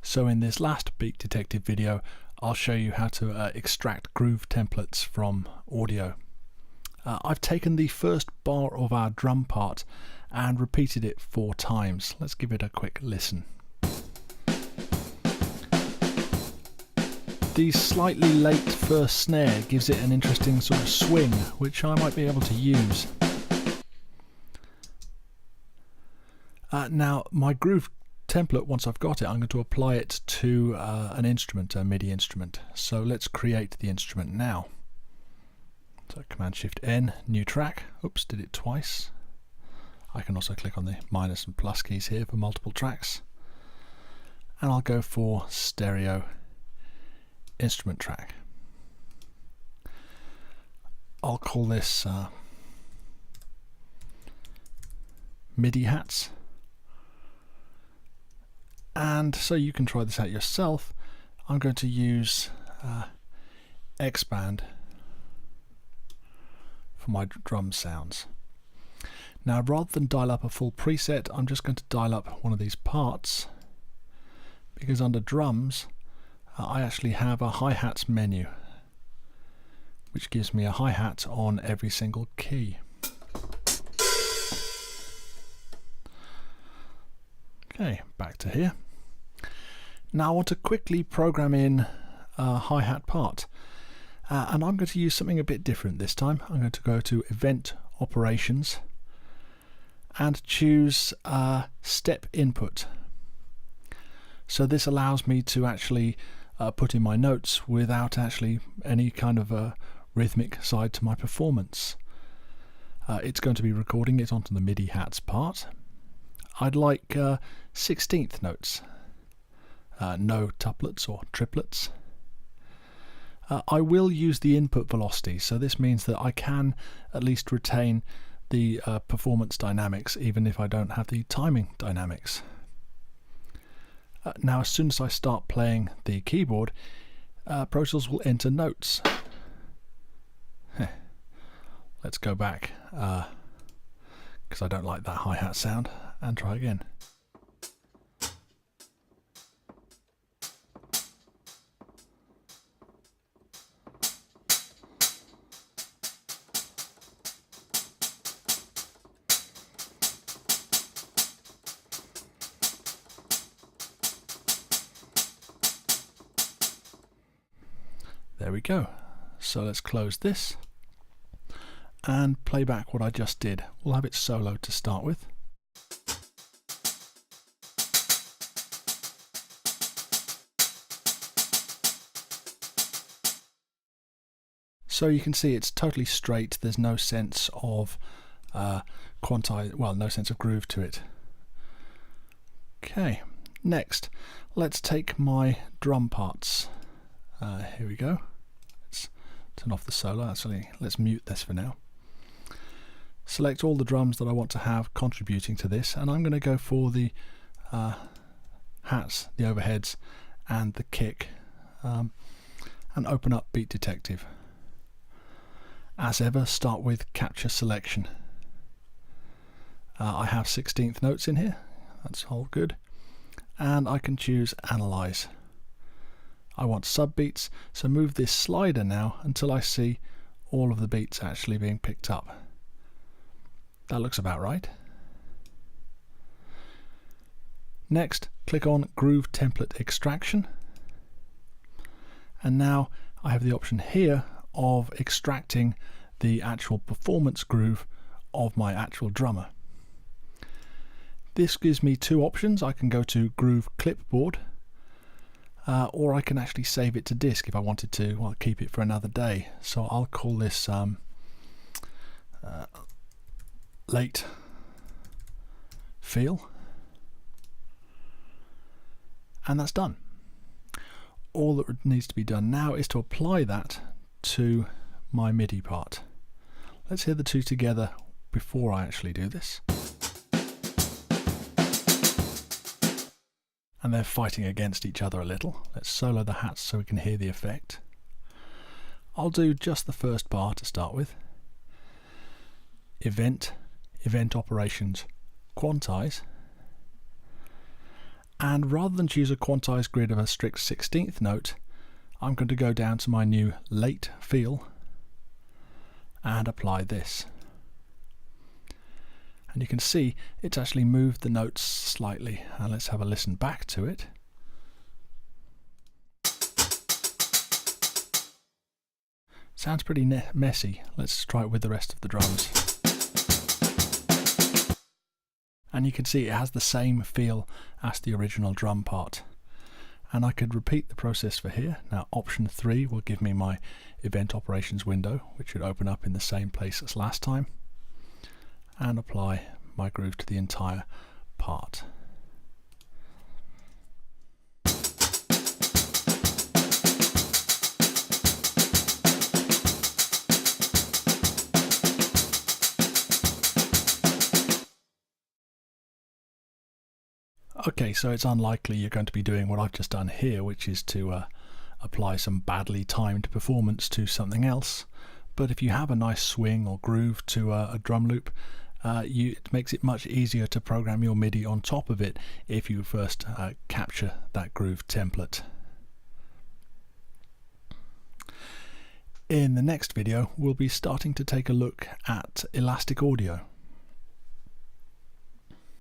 So in this last Beat Detective video, I'll show you how to extract groove templates from audio. I've taken the first bar of our drum part and repeated it 4 times. Let's give it a quick listen. The slightly late first snare gives it an interesting sort of swing, which I might be able to use. Now my groove template, once I've got it, I'm going to apply it to an instrument, a MIDI instrument. So let's create the instrument now. So Command Shift N, new track. Oops, did it twice. I can also click on the minus and plus keys here for multiple tracks. And I'll go for stereo instrument track. I'll call this MIDI hats. And so you can try this out yourself. I'm going to use X-Band for my drum sounds. Now, rather than dial up a full preset, I'm just going to dial up one of these parts, because under drums I actually have a hi-hats menu which gives me a hi-hat on every single key. Okay, back to here. Now I want to quickly program in a hi-hat part, and I'm going to use something a bit different this time. I'm going to go to Event Operations and choose Step Input. So this allows me to actually put in my notes without actually any kind of a rhythmic side to my performance. It's going to be recording it onto the MIDI hats part. I'd like 16th notes, no tuplets or triplets. I will use the input velocity, so this means that I can at least retain the performance dynamics even if I don't have the timing dynamics. Now as soon as I start playing the keyboard, Pro Tools will enter notes. Let's go back, because I don't like that hi-hat sound, and try again. There we go. So let's close this and play back what I just did. We'll have it solo to start with. So you can see it's totally straight. There's no sense of no sense of groove to it. Okay, next let's take my drum parts. Here we go. Let's turn off the solo. Actually, let's mute this for now. Select all the drums that I want to have contributing to this, and I'm going to go for the hats, the overheads, and the kick, and open up Beat Detective. As ever, start with Capture Selection. I have 16th notes in here. That's all good. And I can choose Analyze. I want subbeats, so move this slider now until I see all of the beats actually being picked up. That looks about right. Next, click on Groove Template Extraction. And now I have the option here of extracting the actual performance groove of my actual drummer. This gives me 2 options. I can go to Groove Clipboard, or I can actually save it to disk if I wanted to. Well, keep it for another day. So I'll call this Late Feel, and that's done. All that needs to be done now is to apply that to my MIDI part. Let's hear the two together before I actually do this. And they're fighting against each other a little. Let's solo the hats so we can hear the effect. I'll do just the first bar to start with. Event Operations, Quantize, And rather than choose a quantized grid of a strict 16th note, I'm going to go down to my new late feel and apply this. And you can see it's actually moved the notes slightly. And let's have a listen back to it. Sounds pretty messy. Let's try it with the rest of the drums. And you can see it has the same feel as the original drum part. And I could repeat the process for here. Now option 3 will give me my event operations window, which should open up in the same place as last time, and apply my groove to the entire part. Okay, so it's unlikely you're going to be doing what I've just done here, which is to apply some badly timed performance to something else. But if you have a nice swing or groove to a drum loop, it makes it much easier to program your MIDI on top of it if you first capture that groove template. In the next video, we'll be starting to take a look at Elastic Audio.